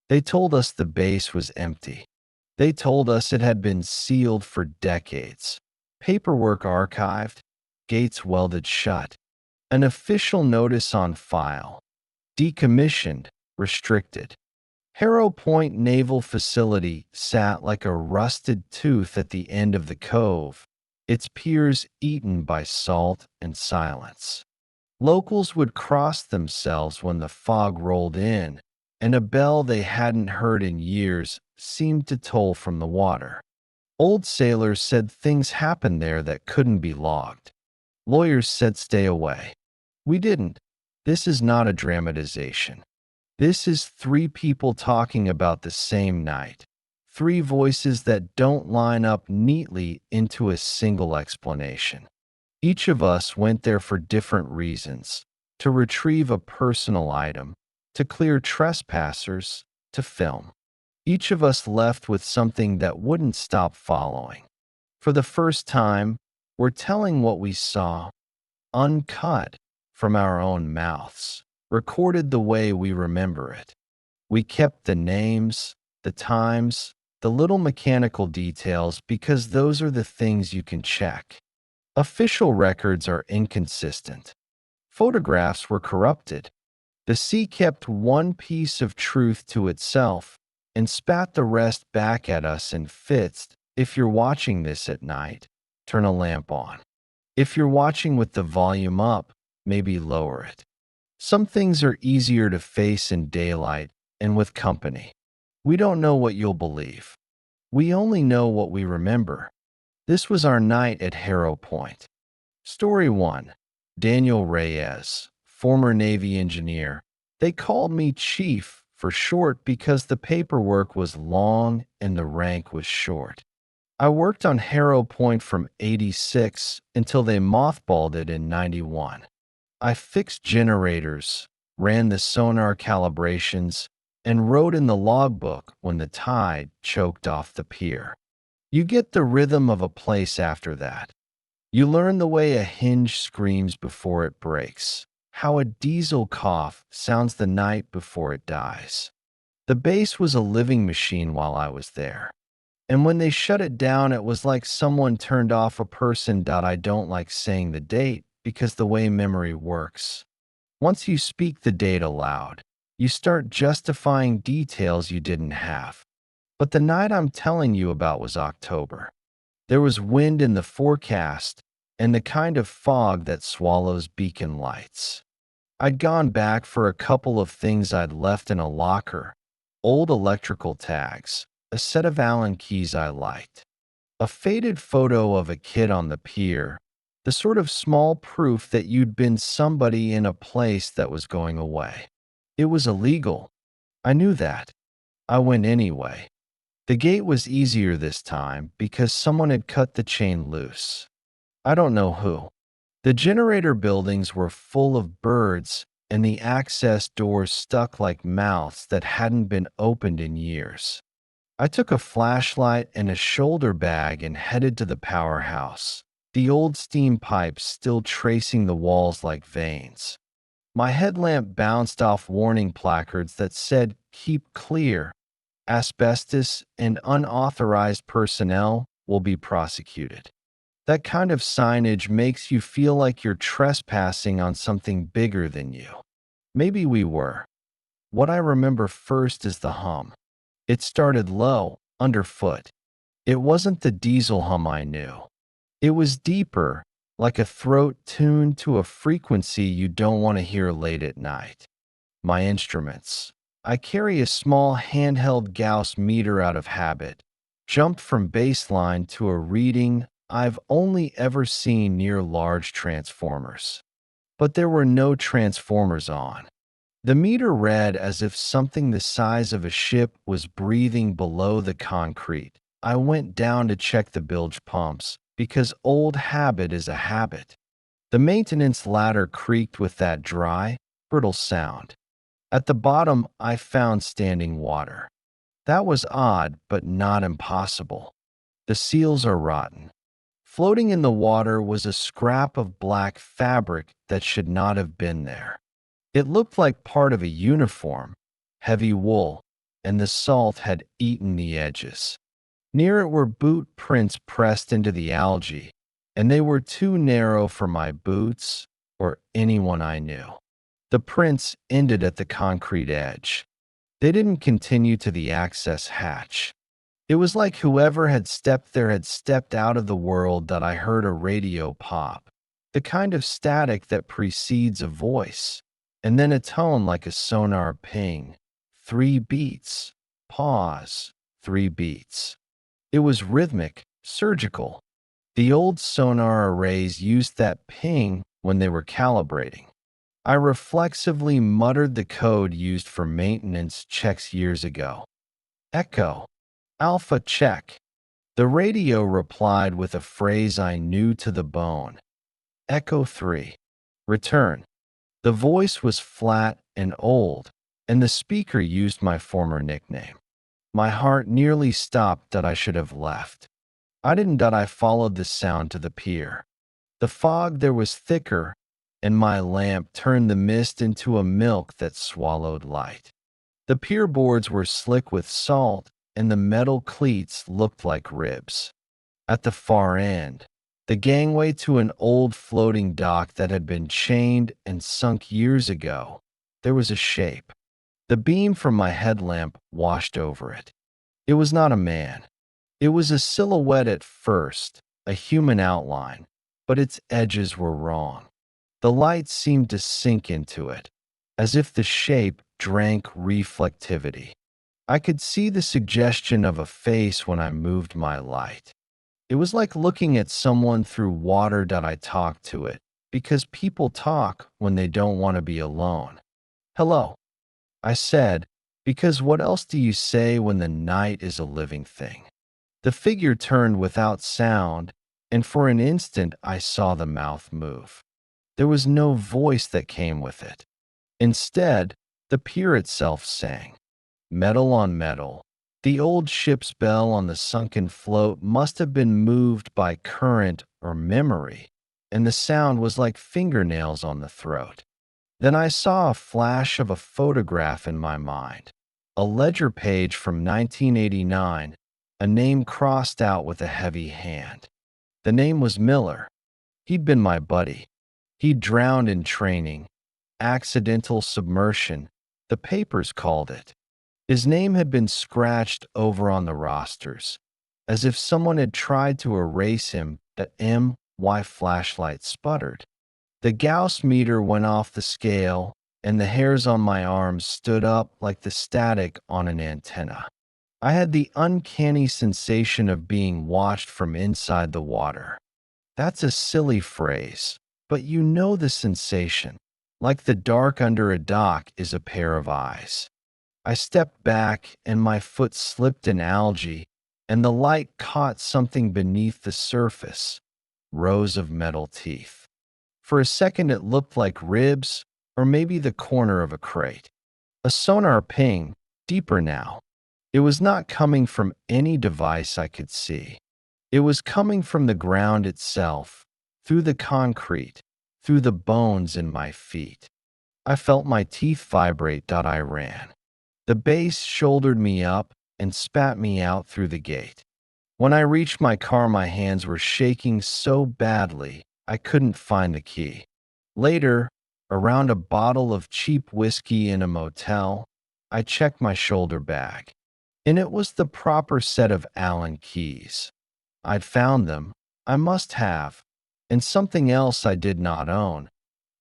They told us the base was empty. They told us it had been sealed for decades, paperwork archived, gates welded shut, an official notice on file, decommissioned, restricted. Harrow Point Naval Facility sat like a rusted tooth at the end of the cove, its piers eaten by salt and silence. Locals would cross themselves when the fog rolled in, and a bell they hadn't heard in years seemed to toll from the water. Old sailors said things happened there that couldn't be logged. Lawyers said stay away. We didn't. This is not a dramatization. This is three people talking about the same night. Three voices that don't line up neatly into a single explanation. Each of us went there for different reasons: to retrieve a personal item, to clear trespassers, to film. Each of us left with something that wouldn't stop following. For the first time, we're telling what we saw, uncut from our own mouths, recorded the way we remember it. We kept the names, the times, the little mechanical details because those are the things you can check. Official records are inconsistent. Photographs were corrupted. The sea kept one piece of truth to itself and spat the rest back at us in fits. If you're watching this at night, turn a lamp on. If you're watching with the volume up, maybe lower it. Some things are easier to face in daylight and with company. We don't know what you'll believe. We only know what we remember. This was our night at Harrow Point. Story 1. Daniel Reyes, former Navy engineer. They called me Chief for short because the paperwork was long and the rank was short. I worked on Harrow Point from '86 until they mothballed it in '91. I fixed generators, ran the sonar calibrations, and wrote in the logbook when the tide choked off the pier. You get the rhythm of a place after that. You learn the way a hinge screams before it breaks, how a diesel cough sounds the night before it dies. The base was a living machine while I was there. And when they shut it down, it was like someone turned off a person. I don't like saying the date because the way memory works. Once you speak the date aloud, you start justifying details you didn't have. But the night I'm telling you about was October. There was wind in the forecast and the kind of fog that swallows beacon lights. I'd gone back for a couple of things I'd left in a locker: old electrical tags, a set of Allen keys I liked, a faded photo of a kid on the pier, the sort of small proof that you'd been somebody in a place that was going away. It was illegal. I knew that. I went anyway. The gate was easier this time because someone had cut the chain loose. I don't know who. The generator buildings were full of birds, and the access doors stuck like mouths that hadn't been opened in years. I took a flashlight and a shoulder bag and headed to the powerhouse, the old steam pipes still tracing the walls like veins. My headlamp bounced off warning placards that said, "Keep clear. Asbestos and unauthorized personnel will be prosecuted." That kind of signage makes you feel like you're trespassing on something bigger than you. Maybe we were. What I remember first is the hum. It started low, underfoot. It wasn't the diesel hum I knew. It was deeper, like a throat tuned to a frequency you don't want to hear late at night. My instruments. I carry a small handheld Gauss meter out of habit, jumped from baseline to a reading I've only ever seen near large transformers. But there were no transformers on. The meter read as if something the size of a ship was breathing below the concrete. I went down to check the bilge pumps, because old habit is a habit. The maintenance ladder creaked with that dry, brittle sound. At the bottom, I found standing water. That was odd, but not impossible. The seals are rotten. Floating in the water was a scrap of black fabric that should not have been there. It looked like part of a uniform, heavy wool, and the salt had eaten the edges. Near it were boot prints pressed into the algae, and they were too narrow for my boots or anyone I knew. The prints ended at the concrete edge. They didn't continue to the access hatch. It was like whoever had stepped there had stepped out of the world that I heard a radio pop, the kind of static that precedes a voice, and then a tone like a sonar ping. 3 beats. Pause. 3 beats. It was rhythmic, surgical. The old sonar arrays used that ping when they were calibrating. I reflexively muttered the code used for maintenance checks years ago. Echo. Alpha check. The radio replied with a phrase I knew to the bone. Echo 3. Return. The voice was flat and old, and the speaker used my former nickname. My heart nearly stopped that I should have left. I followed the sound to the pier. The fog there was thicker, and my lamp turned the mist into a milk that swallowed light. The pier boards were slick with salt, and the metal cleats looked like ribs. At the far end, the gangway to an old floating dock that had been chained and sunk years ago, there was a shape. The beam from my headlamp washed over it. It was not a man. It was a silhouette at first, a human outline, but its edges were wrong. The light seemed to sink into it, as if the shape drank reflectivity. I could see the suggestion of a face when I moved my light. It was like looking at someone through water that I talked to it, because people talk when they don't want to be alone. Hello, I said, because what else do you say when the night is a living thing? The figure turned without sound, and for an instant I saw the mouth move. There was no voice that came with it. Instead, the pier itself sang. Metal on metal. The old ship's bell on the sunken float must have been moved by current or memory, and the sound was like fingernails on the throat. Then I saw a flash of a photograph in my mind. A ledger page from 1989, a name crossed out with a heavy hand. The name was Miller. He'd been my buddy. He'd drowned in training. Accidental submersion, the papers called it. His name had been scratched over on the rosters, as if someone had tried to erase him. The MY flashlight sputtered. The Gauss meter went off the scale, and the hairs on my arms stood up like the static on an antenna. I had the uncanny sensation of being watched from inside the water. That's a silly phrase, but you know the sensation, like the dark under a dock is a pair of eyes. I stepped back, and my foot slipped in algae, and the light caught something beneath the surface, rows of metal teeth. For a second it looked like ribs, or maybe the corner of a crate. A sonar ping, deeper now. It was not coming from any device I could see. It was coming from the ground itself, through the concrete, through the bones in my feet. I felt my teeth vibrate. I ran. The base shouldered me up and spat me out through the gate. When I reached my car, my hands were shaking so badly I couldn't find the key. Later, around a bottle of cheap whiskey in a motel, I checked my shoulder bag, and it was the proper set of Allen keys. I'd found them, I must have, and something else I did not own,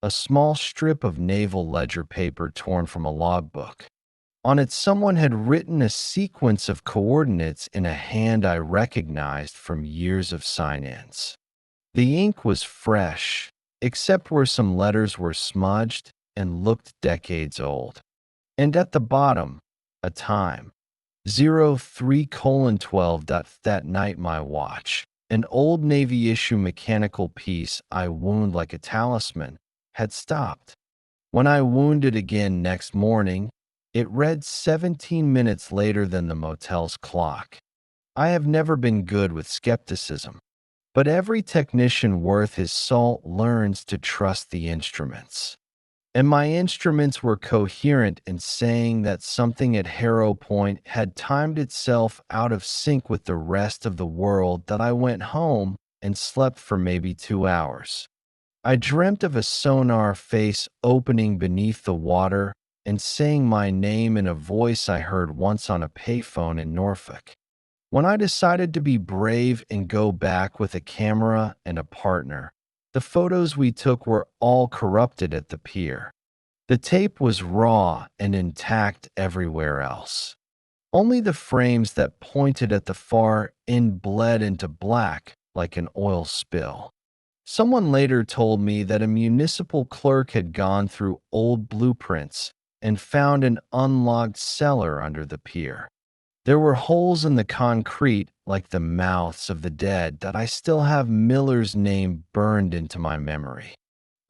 a small strip of naval ledger paper torn from a logbook. On it, someone had written a sequence of coordinates in a hand I recognized from years of sign-ins. The ink was fresh, except where some letters were smudged and looked decades old. And at the bottom, a time. 03:12. That night my watch, an old Navy issue mechanical piece I wound like a talisman, had stopped. When I wound it again next morning, it read 17 minutes later than the motel's clock. I have never been good with skepticism, but every technician worth his salt learns to trust the instruments. and my instruments were coherent in saying that something at Harrow Point had timed itself out of sync with the rest of the world that I went home and slept for maybe 2 hours. I dreamt of a sonar face opening beneath the water and saying my name in a voice I heard once on a payphone in Norfolk. When I decided to be brave and go back with a camera and a partner, the photos we took were all corrupted at the pier. The tape was raw and intact everywhere else. Only the frames that pointed at the far end bled into black like an oil spill. Someone later told me that a municipal clerk had gone through old blueprints and found an unlocked cellar under the pier. There were holes in the concrete like the mouths of the dead that I still have Miller's name burned into my memory.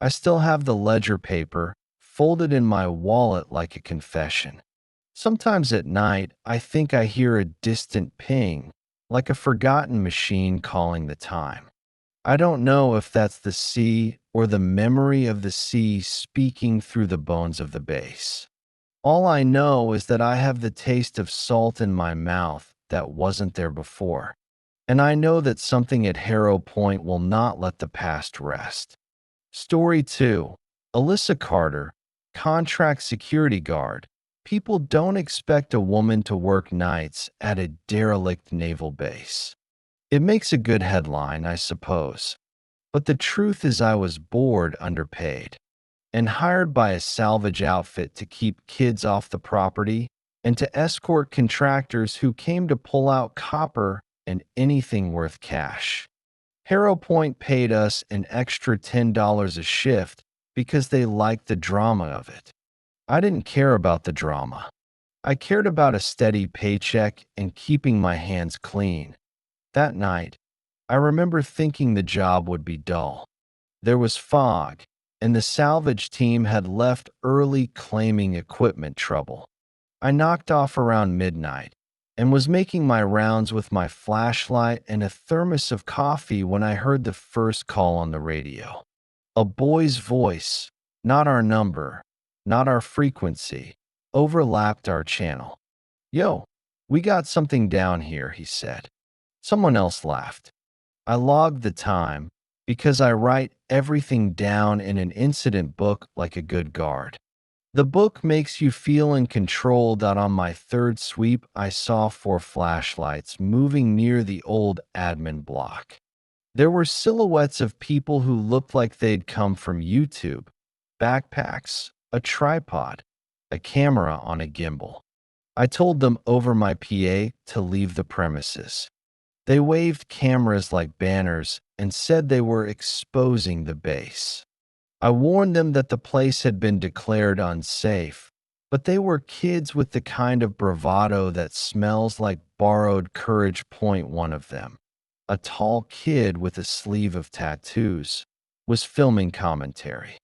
I still have the ledger paper folded in my wallet like a confession. Sometimes at night, I think I hear a distant ping, like a forgotten machine calling the time. I don't know if that's the sea or the memory of the sea speaking through the bones of the bass. All I know is that I have the taste of salt in my mouth that wasn't there before, and I know that something at Harrow Point will not let the past rest. Story 2. Alyssa Carter, contract security guard. People don't expect a woman to work nights at a derelict naval base. It makes a good headline, I suppose. But the truth is I was bored, underpaid, and hired by a salvage outfit to keep kids off the property and to escort contractors who came to pull out copper and anything worth cash. Harrow Point paid us an extra $10 a shift because they liked the drama of it. I didn't care about the drama. I cared about a steady paycheck and keeping my hands clean. That night, I remember thinking the job would be dull. There was fog, and the salvage team had left early claiming equipment trouble. I knocked off around midnight and was making my rounds with my flashlight and a thermos of coffee when I heard the first call on the radio. A boy's voice, not our number, not our frequency, overlapped our channel. "Yo, we got something down here," he said. Someone else laughed. I logged the time because I write everything down in an incident book like a good guard. The book makes you feel in control. That on my third sweep, I saw 4 flashlights moving near the old admin block. There were silhouettes of people who looked like they'd come from YouTube, backpacks, a tripod, a camera on a gimbal. I told them over my PA to leave the premises. They waved cameras like banners and said they were exposing the base. I warned them that the place had been declared unsafe, but they were kids with the kind of bravado that smells like borrowed courage. One of them, a tall kid with a sleeve of tattoos, was filming commentary.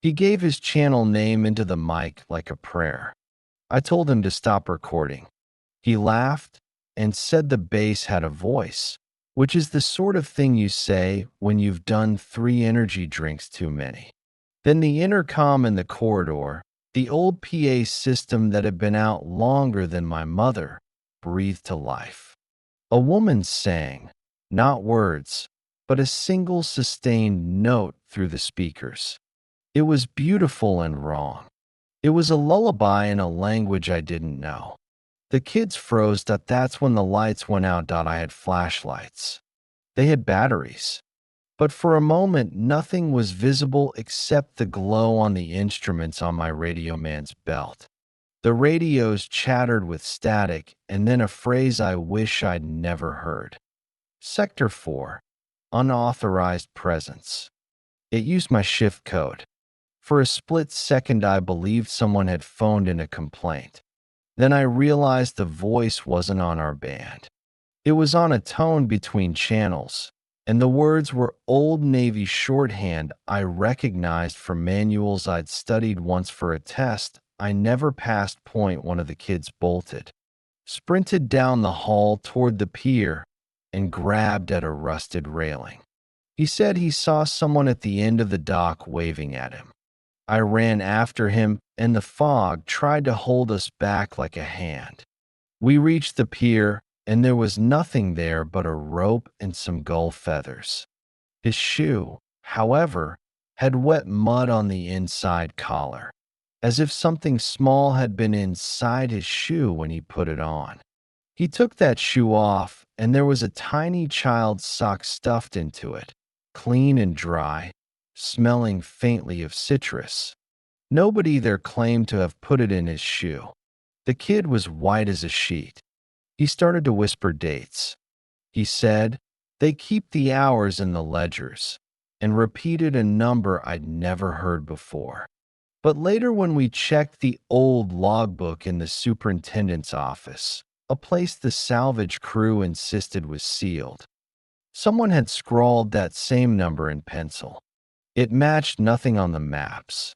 He gave his channel name into the mic like a prayer. I told him to stop recording. He laughed and said the bass had a voice, which is the sort of thing you say when you've done 3 energy drinks too many. Then the intercom in the corridor, the old PA system that had been out longer than my mother, breathed to life. A woman sang, not words, but a single sustained note through the speakers. It was beautiful and wrong. It was a lullaby in a language I didn't know. The kids froze. That's when the lights went out. I had flashlights. They had batteries. But for a moment, nothing was visible except the glow on the instruments on my radio man's belt. The radios chattered with static, and then a phrase I wish I'd never heard. Sector 4, unauthorized presence. It used my shift code. For a split second, I believed someone had phoned in a complaint. Then I realized the voice wasn't on our band. It was on a tone between channels, and the words were Old Navy shorthand I recognized from manuals I'd studied once for a test I never passed. One of the kids bolted, sprinted down the hall toward the pier, and grabbed at a rusted railing. He said he saw someone at the end of the dock waving at him. I ran after him, and the fog tried to hold us back like a hand. We reached the pier, and there was nothing there but a rope and some gull feathers. His shoe, however, had wet mud on the inside collar, as if something small had been inside his shoe when he put it on. He took that shoe off, and there was a tiny child's sock stuffed into it, clean and dry, smelling faintly of citrus. Nobody there claimed to have put it in his shoe. The kid was white as a sheet. He started to whisper dates. He said, "They keep the hours in the ledgers," and repeated a number I'd never heard before. But later, when we checked the old logbook in the superintendent's office, a place the salvage crew insisted was sealed, someone had scrawled that same number in pencil. It matched nothing on the maps.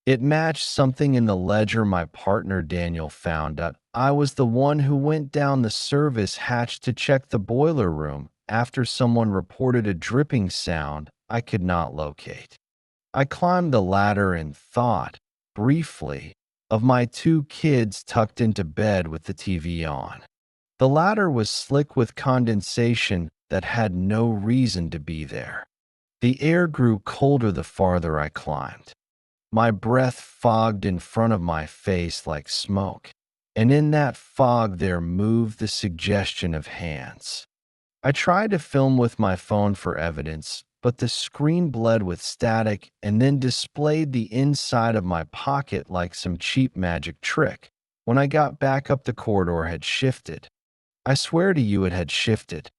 It matched something in the ledger my partner Daniel found out. I was the one who went down the service hatch to check the boiler room after someone reported a dripping sound I could not locate. I climbed the ladder and thought, briefly, of my two kids tucked into bed with the TV on. The ladder was slick with condensation that had no reason to be there. The air grew colder the farther I climbed. My breath fogged in front of my face like smoke, and in that fog there moved the suggestion of hands. I tried to film with my phone for evidence, but the screen bled with static and then displayed the inside of my pocket like some cheap magic trick. When I got back up, the corridor had shifted. I swear to you it had shifted.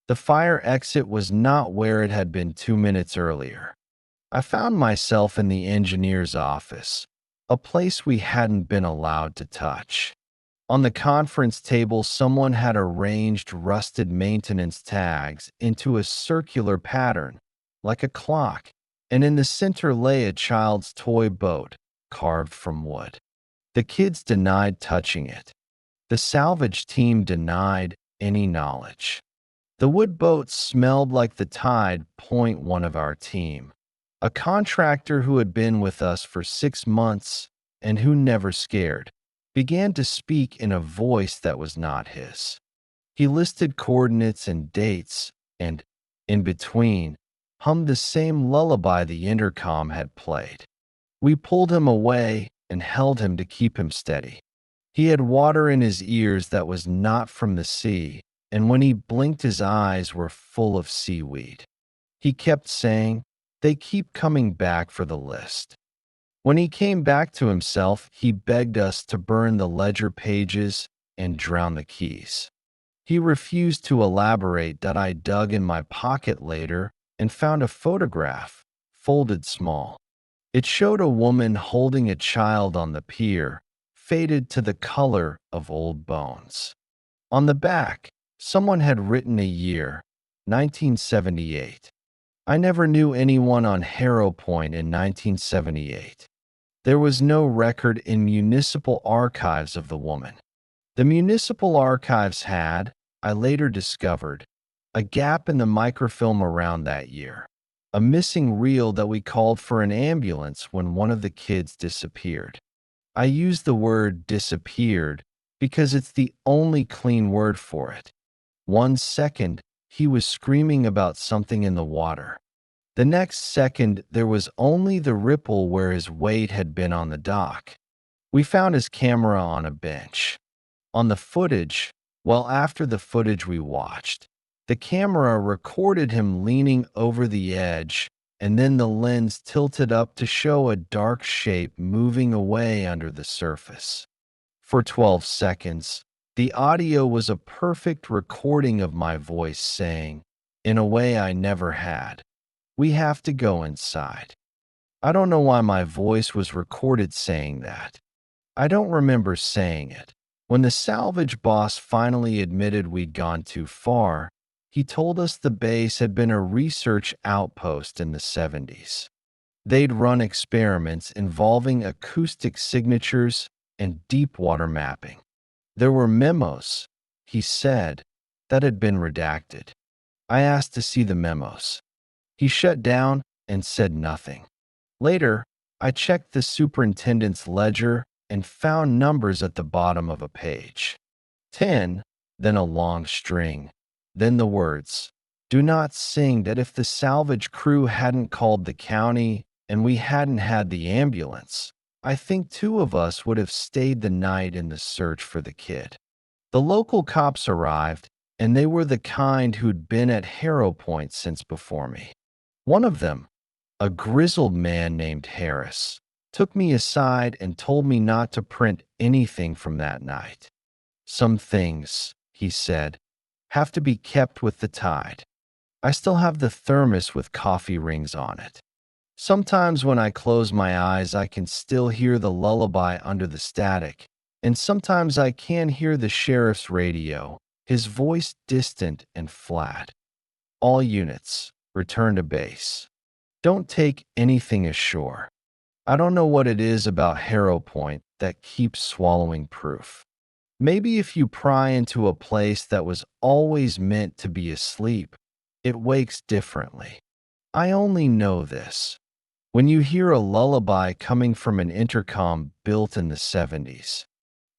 The fire exit was not where it had been 2 minutes earlier. I found myself in the engineer's office, a place we hadn't been allowed to touch. On the conference table, someone had arranged rusted maintenance tags into a circular pattern, like a clock, and in the center lay a child's toy boat, carved from wood. The kids denied touching it. The salvage team denied any knowledge. The wood boat smelled like the tide. One of our team, a contractor who had been with us for 6 months and who never scared, began to speak in a voice that was not his. He listed coordinates and dates and, in between, hummed the same lullaby the intercom had played. We pulled him away and held him to keep him steady. He had water in his ears that was not from the sea, and when he blinked his eyes were full of seaweed. He kept saying, "They keep coming back for the list." When he came back to himself, he begged us to burn the ledger pages and drown the keys. He refused to elaborate that I dug in my pocket later and found a photograph, folded small. It showed a woman holding a child on the pier, faded to the color of old bones. On the back, someone had written a year, 1978. I never knew anyone on Harrow Point in 1978. There was no record in municipal archives of the woman. The municipal archives had, I later discovered, a gap in the microfilm around that year, a missing reel that we called for an ambulance when one of the kids disappeared. I use the word disappeared because it's the only clean word for it. 1 second, he was screaming about something in the water. The next second, there was only the ripple where his weight had been on the dock. We found his camera on a bench. On the footage, well, after the footage we watched, the camera recorded him leaning over the edge, and then the lens tilted up to show a dark shape moving away under the surface. For 12 seconds, the audio was a perfect recording of my voice saying, in a way I never had, "We have to go inside." I don't know why my voice was recorded saying that. I don't remember saying it. When the salvage boss finally admitted we'd gone too far, he told us the base had been a research outpost in the 70s. They'd run experiments involving acoustic signatures and deep water mapping. There were memos, he said, that had been redacted. I asked to see the memos. He shut down and said nothing. Later, I checked the superintendent's ledger and found numbers at the bottom of a page. 10, then a long string, then the words, "Do not sing," that if the salvage crew hadn't called the county and we hadn't had the ambulance, I think two of us would have stayed the night in the search for the kid. The local cops arrived, and they were the kind who'd been at Harrow Point since before me. One of them, a grizzled man named Harris, took me aside and told me not to print anything from that night. "Some things," he said, "have to be kept with the tide." I still have the thermos with coffee rings on it. Sometimes when I close my eyes, I can still hear the lullaby under the static, and sometimes I can hear the sheriff's radio, his voice distant and flat. "All units, return to base. Don't take anything ashore." I don't know what it is about Harrow Point that keeps swallowing proof. Maybe if you pry into a place that was always meant to be asleep, it wakes differently. I only know this. When you hear a lullaby coming from an intercom built in the 70s,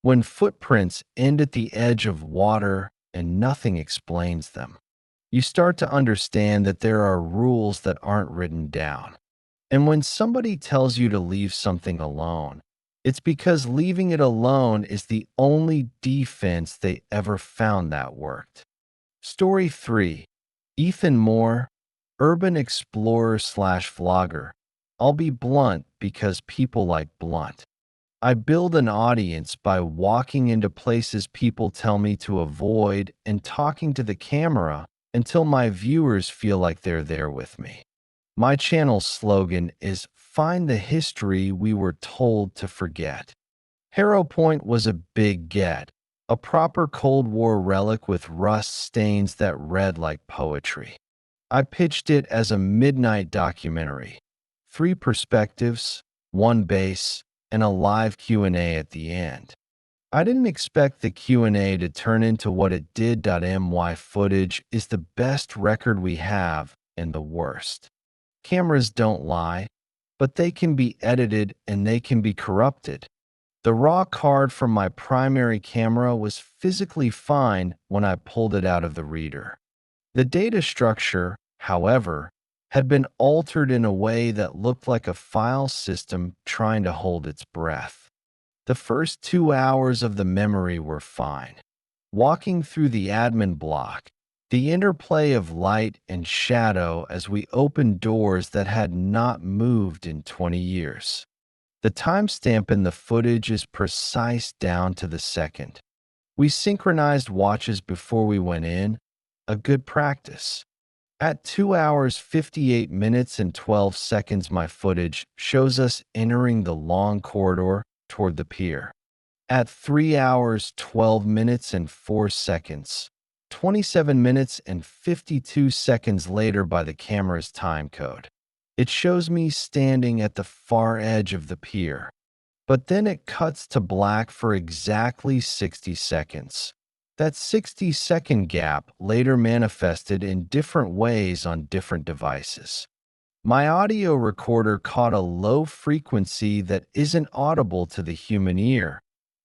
when footprints end at the edge of water and nothing explains them, you start to understand that there are rules that aren't written down. And when somebody tells you to leave something alone, it's because leaving it alone is the only defense they ever found that worked. Story 3. Ethan Moore, urban explorer slash vlogger. I'll be blunt because people like blunt. I build an audience by walking into places people tell me to avoid and talking to the camera until my viewers feel like they're there with me. My channel's slogan is "Find the history we were told to forget." Harrow Point was a big get, a proper Cold War relic with rust stains that read like poetry. I pitched it as a midnight documentary. 3 perspectives, 1 base, and a live Q&A at the end. I didn't expect the Q&A to turn into what it did. My footage is the best record we have and the worst. Cameras don't lie, but they can be edited and they can be corrupted. The raw card from my primary camera was physically fine when I pulled it out of the reader. The data structure, however, had been altered in a way that looked like a file system trying to hold its breath. The first 2 hours of the memory were fine. Walking through the admin block, the interplay of light and shadow as we opened doors that had not moved in 20 years. The timestamp in the footage is precise down to the second. We synchronized watches before we went in, a good practice. At 2 hours 58 minutes and 12 seconds, my footage shows us entering the long corridor toward the pier. At 3 hours 12 minutes and 4 seconds, 27 minutes and 52 seconds later by the camera's time code, it shows me standing at the far edge of the pier. But then it cuts to black for exactly 60 seconds. That 60-second gap later manifested in different ways on different devices. My audio recorder caught a low frequency that isn't audible to the human ear.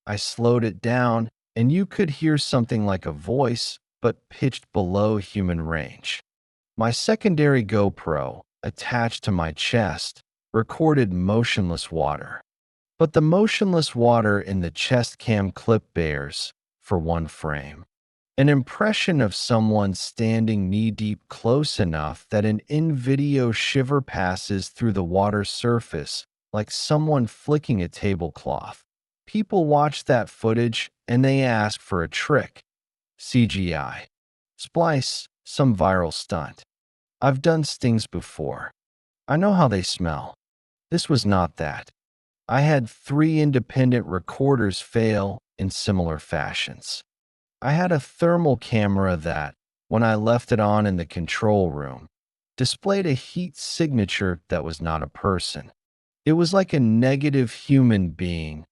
I slowed it down, and you could hear something like a voice, but pitched below human range. My secondary GoPro, attached to my chest, recorded motionless water. But the motionless water in the chest cam clip bears, for 1 frame, an impression of someone standing knee-deep close enough that an in-video shiver passes through the water surface like someone flicking a tablecloth. People watch that footage and they ask for a trick. CGI. Splice, some viral stunt. I've done stings before. I know how they smell. This was not that. I had 3 independent recorders fail in similar fashions. I had a thermal camera that, when I left it on in the control room, displayed a heat signature that was not a person. It was like a negative human being,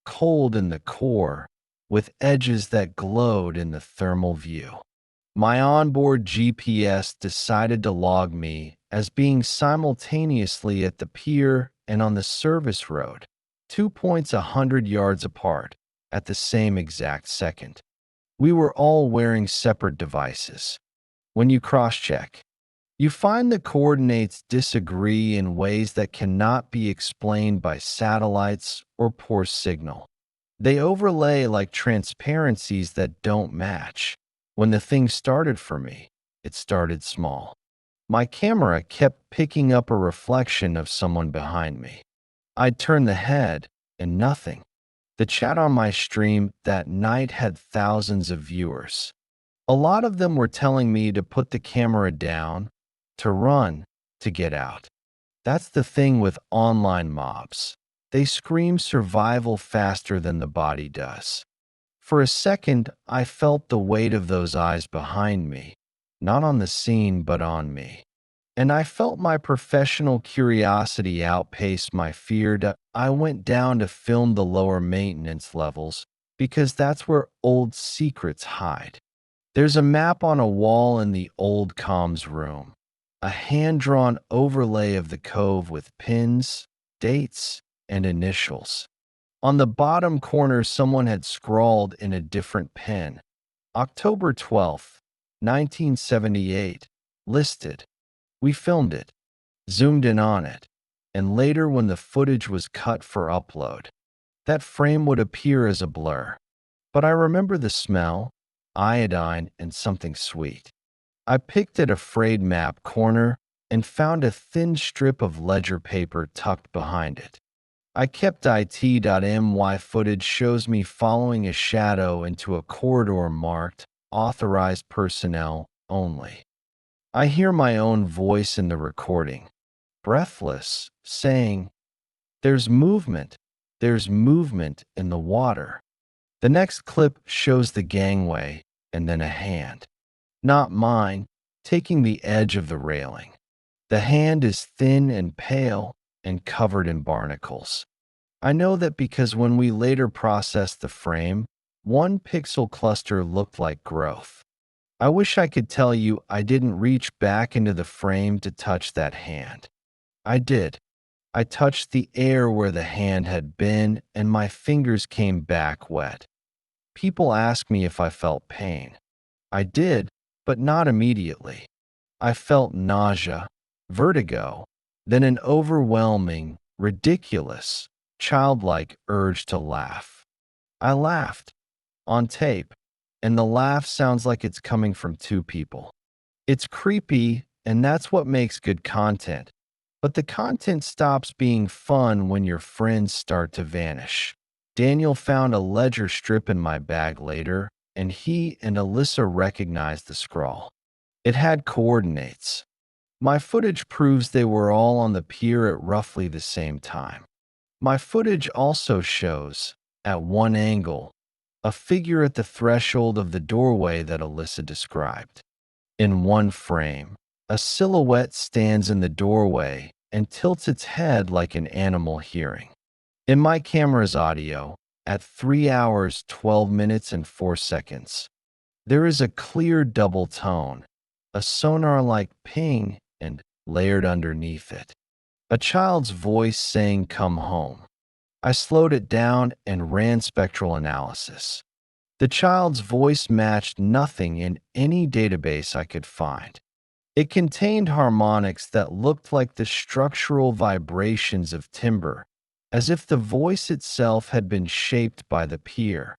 cold in the core, with edges that glowed in the thermal view. My onboard GPS decided to log me as being simultaneously at the pier and on the service road, 2 points 100 yards apart, at the same exact second. We were all wearing separate devices. When you cross-check, you find the coordinates disagree in ways that cannot be explained by satellites or poor signal. They overlay like transparencies that don't match. When the thing started for me, it started small. My camera kept picking up a reflection of someone behind me. I'd turn the head, and nothing. The chat on my stream that night had thousands of viewers. A lot of them were telling me to put the camera down, to run, to get out. That's the thing with online mobs. They scream survival faster than the body does. For a second, I felt the weight of those eyes behind me, not on the scene, but on me. And I felt my professional curiosity outpace my fear. I went down to film the lower maintenance levels because that's where old secrets hide. There's a map on a wall in the old comms room, a hand-drawn overlay of the cove with pins, dates, and initials. On the bottom corner, someone had scrawled in a different pen, October 12th, 1978, listed. We filmed it, zoomed in on it, and later when the footage was cut for upload, that frame would appear as a blur. But I remember the smell, iodine, and something sweet. I picked at a frayed map corner and found a thin strip of ledger paper tucked behind it. I kept it.my footage shows me following a shadow into a corridor marked authorized personnel only. I hear my own voice in the recording, breathless, saying, there's movement in the water. The next clip shows the gangway and then a hand, not mine, taking the edge of the railing. The hand is thin and pale and covered in barnacles. I know that because when we later processed the frame, one pixel cluster looked like growth. I wish I could tell you I didn't reach back into the frame to touch that hand. I did. I touched the air where the hand had been, and my fingers came back wet. People ask me if I felt pain. I did, but not immediately. I felt nausea, vertigo, then an overwhelming, ridiculous, childlike urge to laugh. I laughed, on tape, and the laugh sounds like it's coming from two people. It's creepy, and that's what makes good content. But the content stops being fun when your friends start to vanish. Daniel found a ledger strip in my bag later, and he and Alyssa recognized the scrawl. It had coordinates. My footage proves they were all on the pier at roughly the same time. My footage also shows, at one angle, a figure at the threshold of the doorway that Alyssa described. In one frame, a silhouette stands in the doorway and tilts its head like an animal hearing. In my camera's audio, at 3 hours, 12 minutes, and 4 seconds, there is a clear double tone, a sonar-like ping, and layered underneath it, a child's voice saying, "Come home." I slowed it down and ran spectral analysis. The child's voice matched nothing in any database I could find. It contained harmonics that looked like the structural vibrations of timber, as if the voice itself had been shaped by the pier.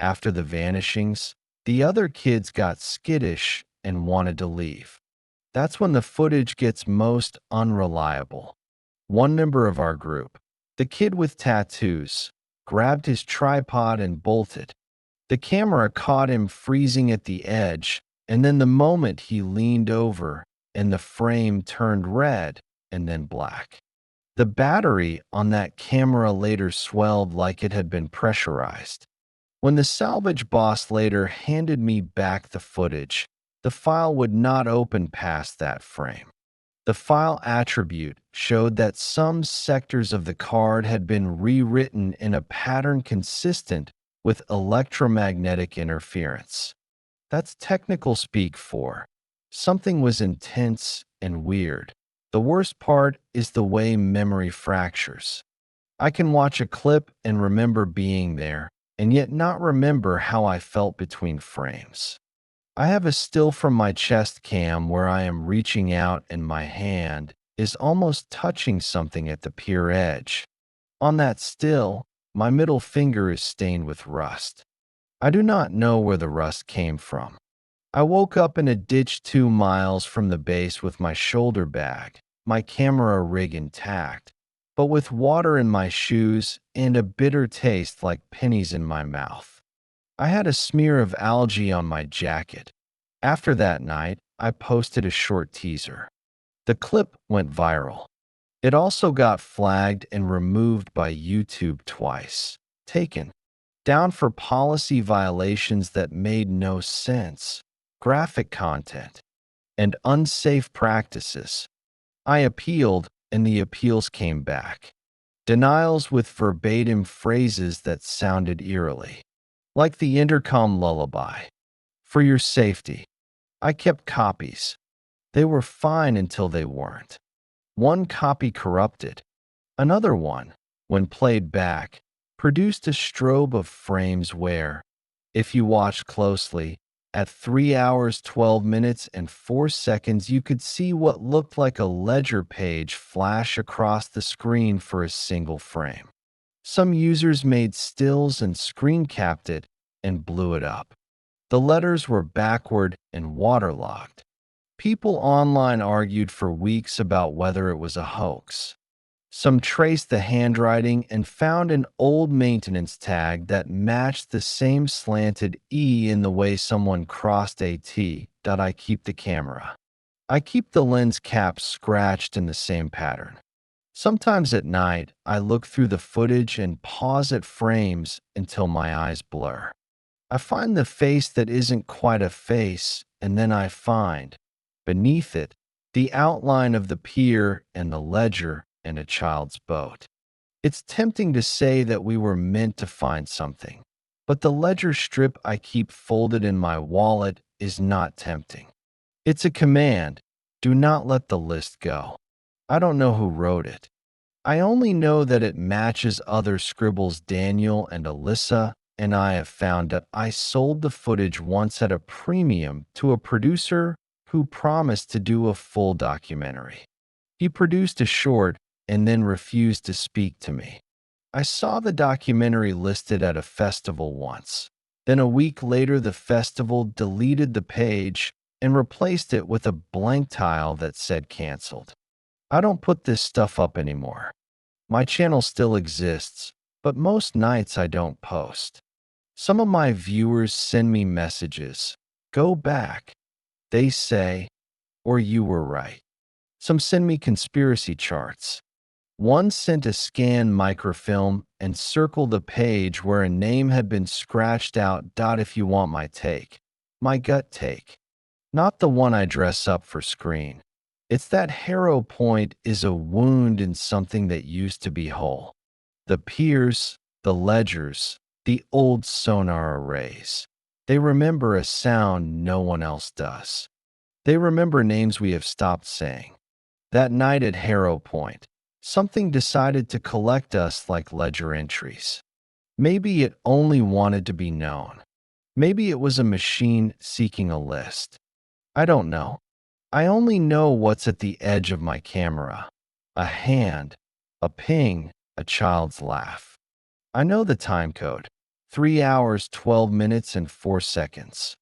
After the vanishings, the other kids got skittish and wanted to leave. That's when the footage gets most unreliable. One member of our group, the kid with tattoos, grabbed his tripod and bolted. The camera caught him freezing at the edge, and then the moment he leaned over and the frame turned red and then black. The battery on that camera later swelled like it had been pressurized. When the salvage boss later handed me back the footage, the file would not open past that frame. The file attribute showed that some sectors of the card had been rewritten in a pattern consistent with electromagnetic interference. That's technical speak for something was intense and weird. The worst part is the way memory fractures. I can watch a clip and remember being there, and yet not remember how I felt between frames. I have a still from my chest cam where I am reaching out and my hand is almost touching something at the pier edge. On that still, my middle finger is stained with rust. I do not know where the rust came from. I woke up in a ditch 2 miles from the base with my shoulder bag, my camera rig intact, but with water in my shoes and a bitter taste like pennies in my mouth. I had a smear of algae on my jacket. After that night, I posted a short teaser. The clip went viral. It also got flagged and removed by YouTube twice. Taken down for policy violations that made no sense, graphic content, and unsafe practices. I appealed, and the appeals came back. Denials with verbatim phrases that sounded eerily like the intercom lullaby. For your safety, I kept copies. They were fine until they weren't. One copy corrupted. Another one, when played back, produced a strobe of frames where, if you watched closely, at 3 hours 12 minutes and 4 seconds you could see what looked like a ledger page flash across the screen for a single frame. Some users made stills and screen capped it and blew it up. The letters were backward and waterlogged. People online argued for weeks about whether it was a hoax. Some traced the handwriting and found an old maintenance tag that matched the same slanted E in the way someone crossed a T. I keep the camera. I keep the lens cap scratched in the same pattern. Sometimes at night, I look through the footage and pause at frames until my eyes blur. I find the face that isn't quite a face, and then I find, beneath it, the outline of the pier and the ledger and a child's boat. It's tempting to say that we were meant to find something, but the ledger strip I keep folded in my wallet is not tempting. It's a command. Do not let the list go. I don't know who wrote it. I only know that it matches other scribbles Daniel and Alyssa, and I have found that I sold the footage once at a premium to a producer who promised to do a full documentary. He produced a short and then refused to speak to me. I saw the documentary listed at a festival once. Then a week later, the festival deleted the page and replaced it with a blank tile that said canceled. I don't put this stuff up anymore. My channel still exists, but most nights I don't post. Some of my viewers send me messages. Go back. They say, or you were right. Some send me conspiracy charts. One sent a scan microfilm and circled the page where a name had been scratched out. If you want my take. My gut take. Not the one I dress up for screen. It's that harrow point is a wound in something that used to be whole. The piers, the ledgers, the old sonar arrays. They remember a sound no one else does. They remember names we have stopped saying. That night at Harrow Point, something decided to collect us like ledger entries. Maybe it only wanted to be known. Maybe it was a machine seeking a list. I don't know. I only know what's at the edge of my camera. A hand, a ping, a child's laugh. I know the time code. 3 hours, 12 minutes, and 4 seconds.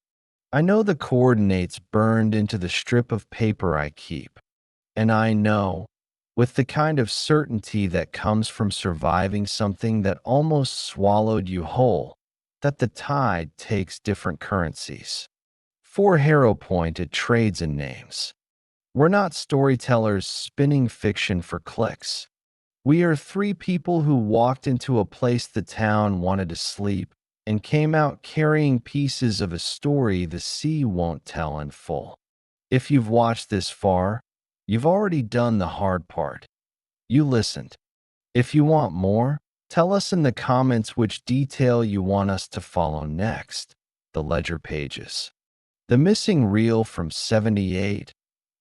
I know the coordinates burned into the strip of paper I keep. And I know, with the kind of certainty that comes from surviving something that almost swallowed you whole, that the tide takes different currencies. For Harrow Point, it trades in names. We're not storytellers spinning fiction for clicks. We are 3 people who walked into a place the town wanted to sleep and came out carrying pieces of a story the sea won't tell in full. If you've watched this far, you've already done the hard part. You listened. If you want more, tell us in the comments which detail you want us to follow next. The ledger pages. The missing reel from 78.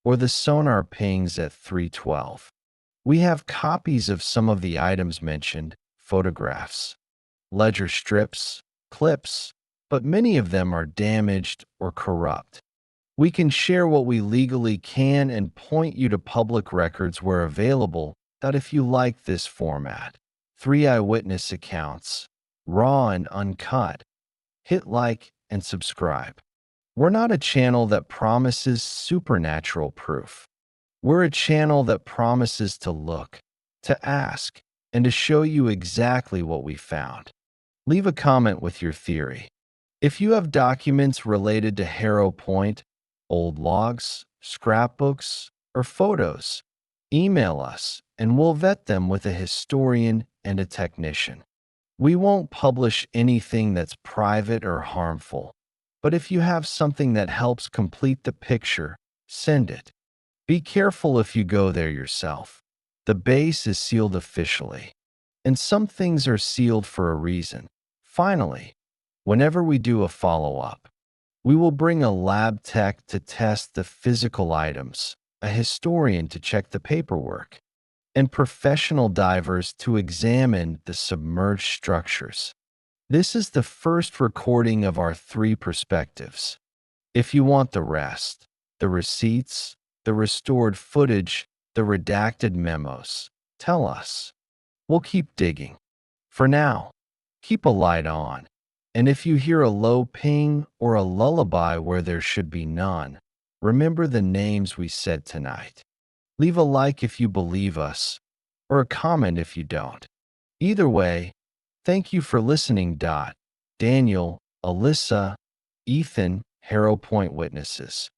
or the sonar pings at 312. We have copies of some of the items mentioned, photographs, ledger strips, clips, but many of them are damaged or corrupt. We can share what we legally can and point you to public records where available that if you like this format. 3 eyewitness accounts, raw and uncut. Hit like and subscribe. We're not a channel that promises supernatural proof. We're a channel that promises to look, to ask, and to show you exactly what we found. Leave a comment with your theory. If you have documents related to Harrow Point, old logs, scrapbooks, or photos, email us and we'll vet them with a historian and a technician. We won't publish anything that's private or harmful, but if you have something that helps complete the picture, send it. Be careful if you go there yourself. The base is sealed officially, and some things are sealed for a reason. Finally, whenever we do a follow-up, we will bring a lab tech to test the physical items, a historian to check the paperwork, and professional divers to examine the submerged structures. This is the first recording of our 3 perspectives. If you want the rest, the receipts, the restored footage, the redacted memos, tell us. We'll keep digging. For now, keep a light on. And if you hear a low ping or a lullaby where there should be none, remember the names we said tonight. Leave a like if you believe us, or a comment if you don't. Either way, thank you for listening. Daniel, Alyssa, Ethan, Harrow Point Witnesses.